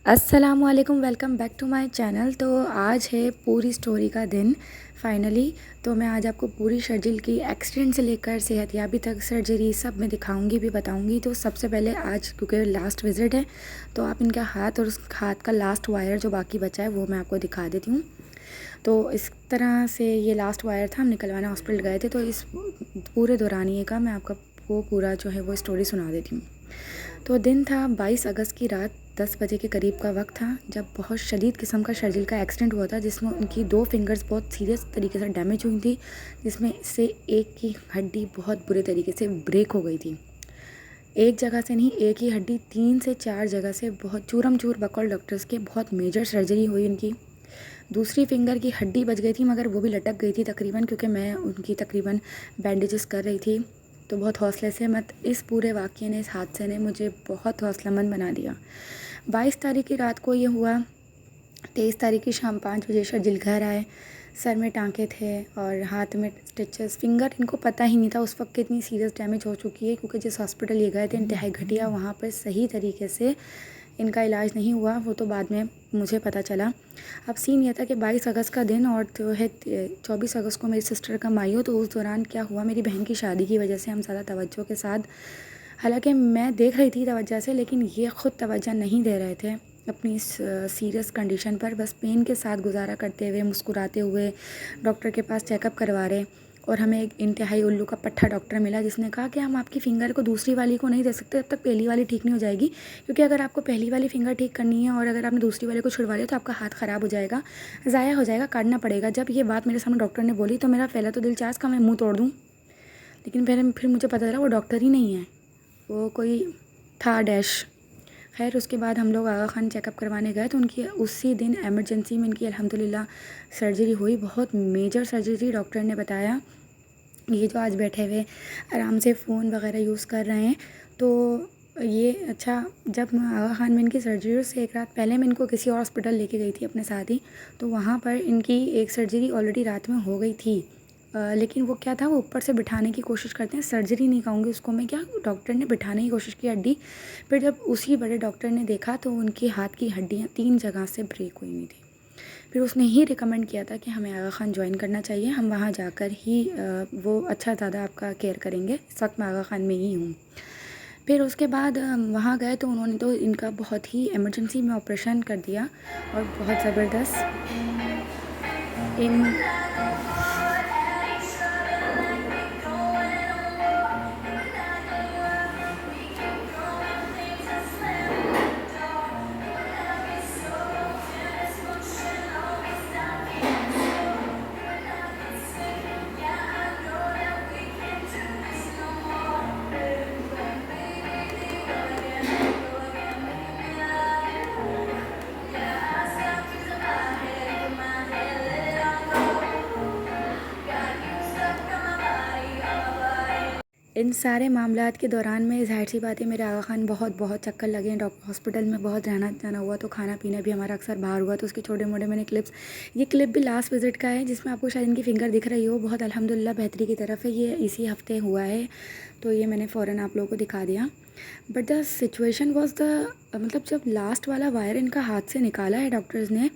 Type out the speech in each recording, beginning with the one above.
अस्सलामुअलैकुम, welcome back to my channel. तो आज है पूरी स्टोरी का दिन फाइनली। तो मैं आज आपको पूरी शर्जिल की एक्सीडेंट से लेकर सेहतयाबी तक सर्जरी सब मैं दिखाऊंगी भी बताऊंगी। तो सबसे पहले आज क्योंकि लास्ट विज़िट है तो आप इनका हाथ और उस हाथ का लास्ट वायर जो बाकी बचा है वो मैं आपको दिखा देती हूँ। तो इस तरह से ये लास्ट वायर था, हम निकलवाने हॉस्पिटल गए थे। तो इस पूरे दौरानिए का मैं आपका वो पूरा जो है वो स्टोरी सुना देती हूँ। तो दिन था 22 अगस्त की रात 10 बजे के करीब का वक्त था जब बहुत शदीद किस्म का शर्जिल का एक्सीडेंट हुआ था, जिसमें उनकी 2 फिंगर्स बहुत सीरियस तरीके से डैमेज हुई थी, जिसमें से एक की हड्डी बहुत बुरे तरीके से ब्रेक हो गई थी। एक जगह से नहीं, एक ही हड्डी 3 से 4 जगह से बहुत चूरम चूर बकौल डॉक्टर्स के बहुत मेजर सर्जरी हुई उनकी। दूसरी फिंगर की हड्डी बच गई थी मगर वो भी लटक गई थी तकरीबन, क्योंकि मैं उनकी तकरीबन बैंडेजेस कर रही थी। तो बहुत हौसले से मत इस पूरे वाक़ये ने, इस हादसे ने मुझे बहुत हौसलामंद बना दिया। 22 तारीख की रात को ये हुआ। 23 तारीख की शाम 5 बजे शर्जिल घर आए। सर में टाँके थे और हाथ में स्टिचेस। फिंगर इनको पता ही नहीं था उस वक्त कितनी सीरियस डैमेज हो चुकी है, क्योंकि जिस हॉस्पिटल ये गए थे इंतहाई घटिया, वहाँ पर सही तरीके से इनका इलाज नहीं हुआ। वो तो बाद में मुझे पता चला। अब सीन यह था कि 22 अगस्त का दिन और जो है 24 अगस्त को मेरी सिस्टर का माई हो। तो उस दौरान क्या हुआ, मेरी बहन की शादी की वजह से हम ज़्यादा तवज्जो के साथ, हालांकि मैं देख रही थी तवज्जो से, लेकिन ये ख़ुद तवज्जो नहीं दे रहे थे अपनी इस सीरियस कंडीशन पर। बस पेन के साथ गुजारा करते हुए, मुस्कुराते हुए डॉक्टर के पास चेकअप करवा रहे। और हमें एक इंतहाई उल्लू का पट्टा डॉक्टर मिला जिसने कहा कि हम आपकी फ़िंगर को दूसरी वाली को नहीं दे सकते जब तक पहली वाली ठीक नहीं हो जाएगी, क्योंकि अगर आपको पहली वाली फ़िंगर ठीक करनी है और अगर आपने दूसरी वाले को छुड़वा लिया तो आपका हाथ ख़राब हो जाएगा, ज़ाया हो जाएगा, काटना पड़ेगा। जब ये बात मेरे सामने डॉक्टर ने बोली तो मेरा पहला तो दिल चाह का मैं मुँह तोड़ दूँ, लेकिन फिर मुझे पता चला वो डॉक्टर ही नहीं है, वो कोई था डैश। खैर उसके बाद हम लोग आगा खान चेकअप करवाने गए तो उनकी उसी दिन एमरजेंसी में इनकी अल्हम्दुलिल्लाह सर्जरी हुई। बहुत मेजर सर्जरी। डॉक्टर ने बताया ये जो आज बैठे हुए आराम से फ़ोन वगैरह यूज़ कर रहे हैं, तो ये अच्छा, जब आगा खान में इनकी सर्जरी से एक रात पहले मैं इनको किसी और हॉस्पिटल लेके गई थी अपने साथ ही। तो वहाँ पर इनकी एक सर्जरी ऑलरेडी रात में हो गई थी। लेकिन वो क्या था, वो ऊपर से बिठाने की कोशिश करते हैं, सर्जरी नहीं कहूँगी उसको मैं, क्या डॉक्टर ने बिठाने की कोशिश की हड्डी। फिर जब उसी बड़े डॉक्टर ने देखा तो उनके हाथ की हड्डियाँ 3 जगह से ब्रेक हुई हुई थी। फिर उसने ही रिकमेंड किया था कि हमें आगा खान ज्वाइन करना चाहिए, हम वहाँ जाकर ही वो अच्छा ज़्यादा आपका केयर करेंगे। इस वक्त मैं आगा खान में ही हूँ। फिर उसके बाद वहाँ गए तो उन्होंने तो इनका बहुत ही इमरजेंसी में ऑपरेशन कर दिया और बहुत ज़बरदस्त इन इन सारे मामलात के दौरान में ज़ाहिर सी बात है मेरे आगा खान बहुत चक्कर लगे, डॉक्टर हॉस्पिटल में बहुत रहना जाना हुआ, तो खाना पीना भी हमारा अक्सर बाहर हुआ। तो उसके छोटे मोटे मैंने क्लिप्स, ये क्लिप भी लास्ट विज़िट का है जिसमें आपको शायद इनकी फ़िंगर दिख रही हो। बहुत अल्हम्दुलिल्लाह बेहतरी की तरफ है, ये इसी हफ़्ते हुआ है, तो ये मैंने फ़ौरन आप लोगों को दिखा दिया। But the situation was the, मतलब जब लास्ट वाला वायर इनका हाथ से निकाला है डॉक्टर्स ने,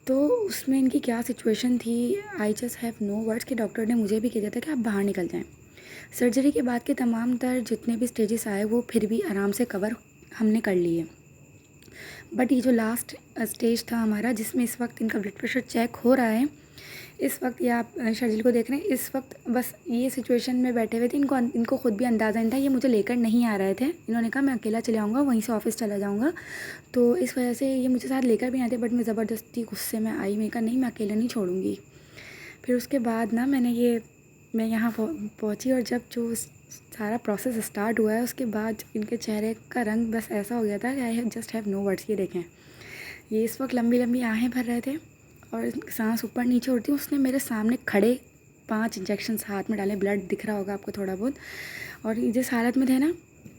तो उसमें इनकी क्या सिचुएशन थी, I just have no words. कि डॉक्टर ने मुझे भी कह दिया था कि आप बाहर निकल जाएं। सर्जरी के बाद के तमाम तर जितने भी स्टेजेस आए वो फिर भी आराम से कवर हमने कर लिए। बट ये जो लास्ट स्टेज था हमारा, जिसमें इस वक्त इनका ब्लड प्रेशर चेक हो रहा है, इस वक्त ये आप शर्जिल को देख रहे हैं, इस वक्त बस ये सिचुएशन में बैठे हुए थे। इनको खुद भी अंदाज़ा नहीं था, ये मुझे लेकर नहीं आ रहे थे। इन्होंने कहा मैं अकेला चले आऊँगा, वहीं से ऑफिस चला जाऊँगा, तो इस वजह से ये मुझे साथ लेकर भी नहीं आते। बट मैं ज़बरदस्ती गुस्से में आई, मैंने कहा नहीं मैं अकेला नहीं छोड़ूंगी। फिर उसके बाद ना मैं यहाँ पहुँची, और जब जो सारा प्रोसेस स्टार्ट हुआ है उसके बाद इनके चेहरे का रंग बस ऐसा हो गया था कि I have just have no words. ये देखें, ये इस वक्त लंबी लंबी आहें भर रहे थे और सांस ऊपर नीचे उड़ती। उसने मेरे सामने खड़े 5 इंजेक्शंस हाथ में डाले, ब्लड दिख रहा होगा आपको थोड़ा बहुत। और ये जिस हालत में थे ना,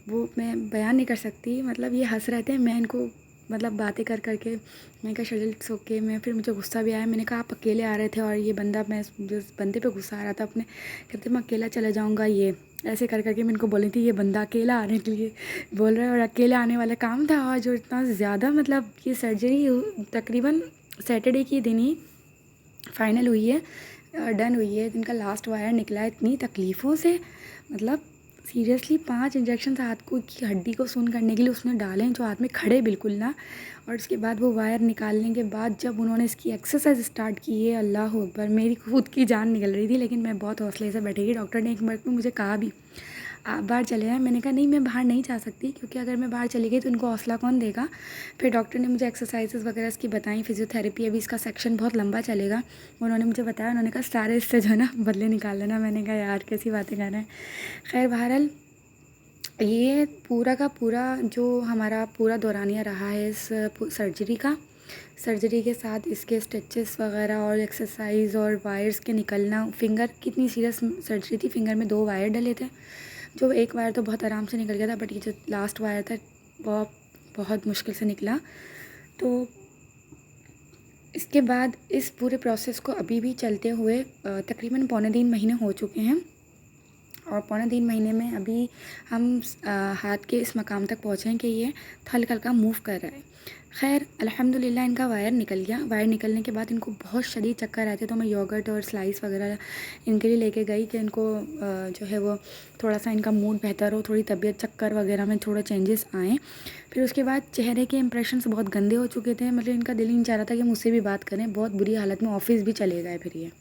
वो मैं बयान नहीं कर सकती। मतलब ये हंस रहे थे, मैं इनको मतलब बातें कर करके मैंने कहा शर्जिल इट्स ओके। मैं फिर मुझे गुस्सा भी आया, मैंने कहा आप अकेले आ रहे थे और ये बंदा, मैं जिस बंदे पे गुस्सा आ रहा था अपने, कहते मैं अकेला चला जाऊँगा ये। ऐसे कर करके मैं इनको बोली थी ये बंदा अकेला आने के लिए बोल रहा है, और अकेले आने वाला काम था। और जो इतना ज़्यादा मतलब ये सर्जरी तकरीबन सैटरडे के दिन ही फाइनल हुई है, डन हुई है। इनका लास्ट वायर निकला है इतनी तकलीफ़ों से, मतलब सीरियसली 5 इंजेक्शन हाथ को की हड्डी को सुन करने के लिए उसने डाले हैं, जो हाथ में खड़े बिल्कुल ना। और उसके बाद वो वायर निकालने के बाद जब उन्होंने इसकी एक्सरसाइज स्टार्ट की है, अल्लाह अकबर, मेरी खुद की जान निकल रही थी। लेकिन मैं बहुत हौसले से बैठी थी। डॉक्टर ने एक बार तो मुझे कहा भी आप बाहर चले जाएँ। मैंने कहा नहीं, मैं बाहर नहीं जा सकती, क्योंकि अगर मैं बाहर चली गई तो इनको हौसला कौन देगा। फिर डॉक्टर ने मुझे एक्सरसाइजेस वगैरह इसकी बताई, फिजियोथेरेपी, अभी इसका सेक्शन बहुत लंबा चलेगा। उन्होंने मुझे बताया, उन्होंने कहा सारे इससे जो है ना बदले निकाल लेना। मैंने कहा यार कैसी बातें कर रहे हैं। खैर बहरहाल ये पूरा का पूरा जो हमारा पूरा दौरानिया रहा है इस सर्जरी के साथ इसके स्टिचेस वगैरह और एक्सरसाइज और वायर्स के निकलना। फिंगर कितनी सीरियस सर्जरी थी, फिंगर में 2 वायर डले थे। जो एक वायर तो बहुत आराम से निकल गया था, बट ये जो लास्ट वायर था वो बहुत मुश्किल से निकला। तो इसके बाद इस पूरे प्रोसेस को अभी भी चलते हुए तकरीबन 2.25 महीने हो चुके हैं। और 2.25 महीने में अभी हम हाथ के इस मकाम तक पहुँचे हैं कि ये हल्का हल्का मूव कर रहा है। खैर अल्हम्दुलिल्लाह इनका वायर निकल गया। वायर निकलने के बाद इनको बहुत शदीद चक्कर आए थे, तो मैं योगर्ट और स्लाइस वगैरह इनके लिए लेके गई कि इनको जो है वो थोड़ा सा इनका मूड बेहतर हो, थोड़ी तबीयत चक्कर वगैरह में थोड़ा चेंजेस आएँ। फिर उसके बाद चेहरे के इंप्रेशंस बहुत गंदे हो चुके थे, मतलब इनका दिल ही नहीं चाह रहा था कि मुझसे भी बात करें। बहुत बुरी हालत में ऑफिस भी चले गए। फिर ये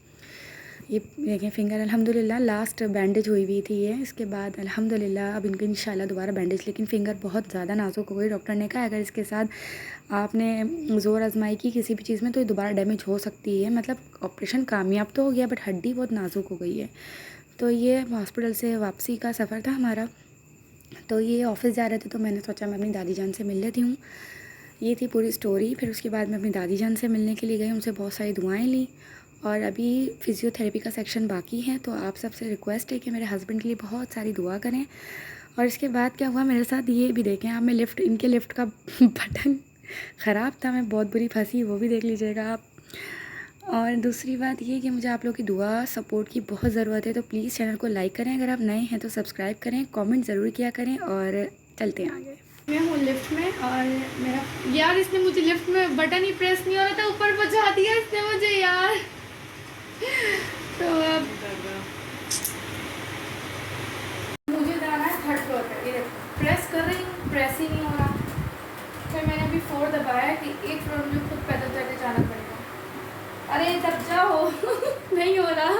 देखें फिंगर अल्हम्दुलिल्लाह लास्ट बैंडेज हुई हुई थी ये। इसके बाद अल्हम्दुलिल्लाह अब इनकी इंशाल्लाह दोबारा बैंडेज, लेकिन फ़िंगर बहुत ज़्यादा नाजुक हो गई। डॉक्टर ने कहा अगर इसके साथ आपने ज़ोर आजमाई की किसी भी चीज़ में तो ये दोबारा डैमेज हो सकती है। मतलब ऑपरेशन कामयाब तो हो गया, बट हड्डी बहुत नाजुक हो गई है। तो ये हॉस्पिटल से वापसी का सफ़र था हमारा। तो ये ऑफ़िस जा रहे थे, तो मैंने सोचा मैं अपनी दादी जान से मिल लेती हूँ। ये थी पूरी स्टोरी। फिर उसके बाद मैं अपनी दादी जान से मिलने के लिए गई, उनसे बहुत सारी दुआएं ली। और अभी फ़िज़ियोथेरेपी का सेक्शन बाकी है, तो आप सबसे रिक्वेस्ट है कि मेरे हस्बैंड के लिए बहुत सारी दुआ करें। और इसके बाद क्या हुआ मेरे साथ ये भी देखें आप। मैं इनके लिफ्ट का बटन ख़राब था, मैं बहुत बुरी फंसी, वो भी देख लीजिएगा आप। और दूसरी बात ये कि मुझे आप लोगों की दुआ सपोर्ट की बहुत ज़रूरत है, तो प्लीज़ चैनल को लाइक करें, अगर आप नए हैं तो सब्सक्राइब करें, कमेंट ज़रूर किया करें। और चलते हैं आगे। मैं हूँ लिफ्ट में और मेरा यार इसने मुझे लिफ्ट में बटन ही प्रेस नहीं हो रहा था, ऊपर पहुँचा दिया इसने मुझे यार। तो अब मुझे जाना है 3rd फ्लोर पर। ये प्रेस कर रही हूँ, प्रेस ही नहीं हो रहा। फिर मैंने अभी 4 दबाया कि 1 फ्लोर में खुद पैदल चलते जाना पड़ेगा। अरे दब जाओ नहीं हो रहा।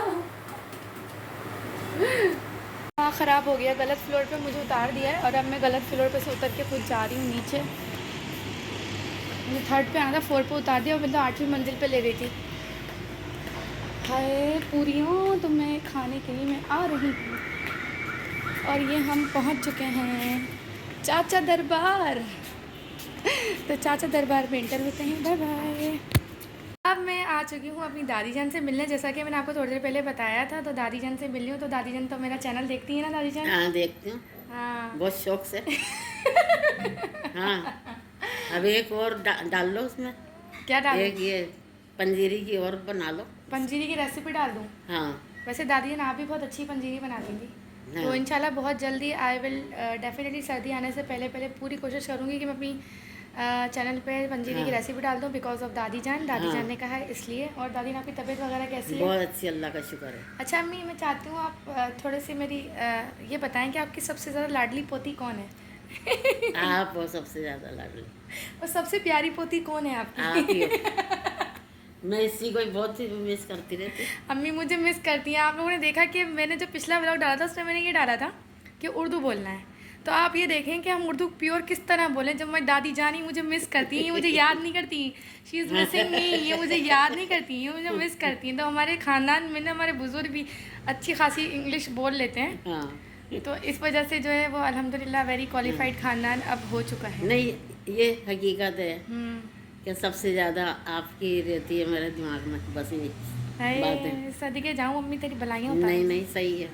हाँ ख़राब हो गया, गलत फ्लोर पे मुझे उतार दिया है और अब मैं गलत फ्लोर पे से उतर के खुद जा रही हूँ नीचे। मुझे 3rd पे आना था, 4 पे उतार दिया और मतलब 8वीं मंजिल पे ले गई थी। हाय पूरियों, तो मैं खाने के लिए मैं आ रही हूँ। और ये हम पहुँच चुके हैं चाचा दरबार। तो चाचा दरबार में इंटर होते हैं। Bye bye. अब मैं आ चुकी हूँ अपनी दादी जान से मिलने, जैसा कि मैंने आपको थोड़ी देर पहले बताया था। तो दादी जान से मिली हूँ। तो दादी जान तो मेरा चैनल देखती है ना दादी जान? हाँ देखती हूँ, हाँ बहुत शौक से। हाँ अब एक और डाल लो उसमें। क्या डालूं? एक ये पंजीरी की और बना लो। पंजीरी की रेसिपी डाल दूँ? हाँ वैसे दादी जान आप भी बहुत अच्छी पंजीरी बनाती थी। हाँ। तो इंशाल्लाह बहुत जल्दी आई विल डेफिनेटली सर्दी आने से पहले पहले पूरी कोशिश करूँगी कि मैं अपनी चैनल पे पंजीरी की रेसिपी डाल दूँ, बिकॉज ऑफ दादी जान। दादी जान ने कहा है इसलिए। और दादी ने आपकी तबीयत वगैरह कैसी है? बहुत अच्छी, अल्लाह का शुक्र है। अच्छा अम्मी, मैं चाहती हूँ आप थोड़े से मेरी ये बताएं कि आपकी सबसे ज़्यादा लाडली पोती कौन है? आप हो सबसे ज़्यादा लाडली। और सबसे प्यारी पोती कौन है आप आपकी? ही हो। मैं इसी को बहुत ही मिस करती रहती। अम्मी मुझे मिस करती हैं। आप लोगों ने देखा कि मैंने जो पिछला व्लॉग डाला था उसमें मैंने ये डाला था कि उर्दू बोलना है। तो आप ये देखें कि हम उर्दू प्योर किस तरह बोलें। जब मैं दादी जानी मुझे मिस करती हैं, ये मुझे याद नहीं करती, शी इज़ मिसिंग मी, ये मुझे याद नहीं करती, ये मुझे मिस करती हैं। तो हमारे ख़ानदान में ना हमारे बुज़ुर्ग भी अच्छी खासी इंग्लिश बोल लेते हैं। हाँ तो इस वजह से जो है वो अल्हम्दुलिल्लाह वेरी क्वालिफाइड ख़ानदान अब हो चुका है। नहीं, ये हकीकत है कि सबसे ज़्यादा आपकी रहती है मेरे दिमाग में, बस ये बात है। सदके जाऊँ अम्मी तेरी भलाइयाँ नहीं नहीं सही है।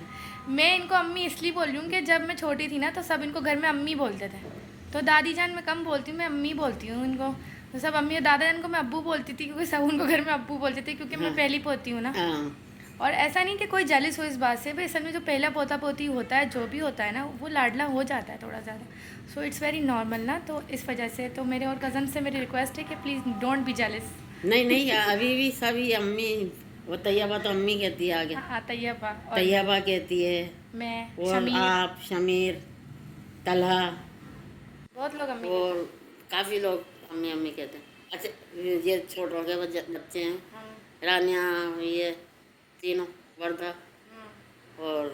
मैं इनको अम्मी इसलिए बोल रही हूँ कि जब मैं छोटी थी ना तो सब इनको घर में अम्मी बोलते थे। तो दादी जान मैं कम बोलती हूँ, मैं अम्मी बोलती हूँ इनको। तो सब अम्मी और दादा जान को मैं अब्बू बोलती थी, क्योंकि सब उनको घर में अब्बू बोलते थे, क्योंकि मैं पहली पोती हूँ ना। और ऐसा नहीं कि कोई जेलिस हो इस बात से, भाई असल में जो पहला पोता पोती होता है, जो भी होता है ना, वो लाडला हो जाता है थोड़ा ज़्यादा। सो इट्स वेरी नॉर्मल ना, तो इस वजह से तो मेरे और कज़न से मेरी रिक्वेस्ट है कि प्लीज़ डोंट बी जेलिस। नहीं नहीं, अभी भी सभी अम्मी, वो तैयबा तो अम्मी कहती है आगे, हाँ तैयबा और तैयबा कहती है, मैं और शमीर, आप, शमीर, तलहा, बहुत लोग अम्मी और कहते हैं। काफ़ी लोग अम्मी अम्मी कहते हैं। अच्छा, ये छोटे के बच्चे हैं, हाँ, रानिया, ये तीनों, वर्दा हाँ। और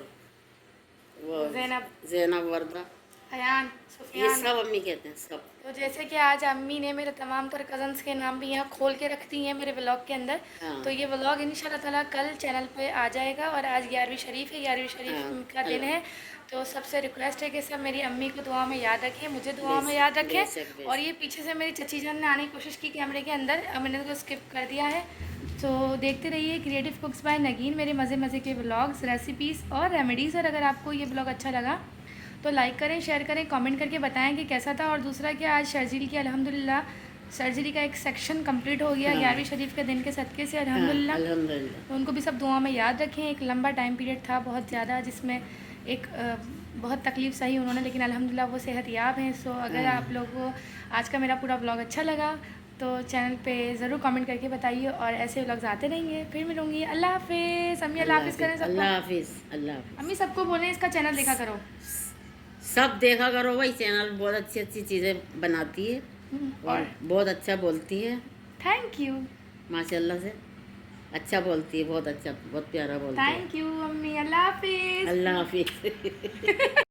वो ज़ैनब, जैनब, वर्दा, अयान, ये सुफियान। सब अम्मी कहते हैं सब। तो जैसे कि आज अम्मी ने मेरे तमाम तर कज़न्स के नाम भी यहाँ खोल के रख दिए हैं मेरे व्लॉग के अंदर। हाँ तो ये व्लॉग इंशाल्लाह ताला कल चैनल पे आ जाएगा। और आज 11वीं शरीफ है, 11वीं शरीफ हाँ, का दिन है। तो सबसे रिक्वेस्ट है कि सब मेरी अम्मी को दुआ में याद रखें, मुझे दुआ में याद रखें। बेशक और बेशक। ये पीछे से मेरी चची जान ने आने की कोशिश की कैमरे के अंदर, अब मैंने उसको स्किप कर दिया है। तो देखते रहिए क्रिएटिव कुक्स बाय नगीन, मेरे मज़े मज़े के व्लॉग्स, रेसिपीज़ और रेमेडीज़। और अगर आपको ये व्लॉग अच्छा लगा तो लाइक करें, शेयर करें, कमेंट करके बताएं कि कैसा था। और दूसरा कि आज शर्जील की अल्हम्दुलिल्लाह सर्जरी का एक सेक्शन कंप्लीट हो गया, हाँ। 11वीं शरीफ के दिन के सदक़े से हाँ, अल्हम्दुलिल्लाह। अल्हम्दुलिल्लाह। तो उनको भी सब दुआ में याद रखें। एक लंबा टाइम पीरियड था बहुत ज़्यादा, जिसमें एक बहुत तकलीफ़ सही उन्होंने, लेकिन अल्हम्दुलिल्लाह वो सेहतयाब हैं। सो अगर हाँ। आप लोगों को आज का मेरा पूरा ब्लॉग अच्छा लगा तो चैनल पे ज़रूर कमेंट करके बताइए, और ऐसे व्लॉग्स आते रहेंगे। फिर मिलूँगी। अल्लाह हाफ़िज़। अम्मी अल्लाह हाफ़िज़ करें सबको। अल्लाह हाफिज़, अल्लाह हाफिज़। अम्मी सबको बोलें इसका चैनल देखा करो। सब देखा करो भाई, चैनल बहुत अच्छी अच्छी चीज़ें बनाती है और और बहुत अच्छा बोलती है, थैंक यू, माशाल्लाह से अच्छा बोलती है, बहुत अच्छा, बहुत प्यारा बोलती है। थैंक यू अम्मी। अल्लाह हाफ़िज़। अल्लाह हाफिज़।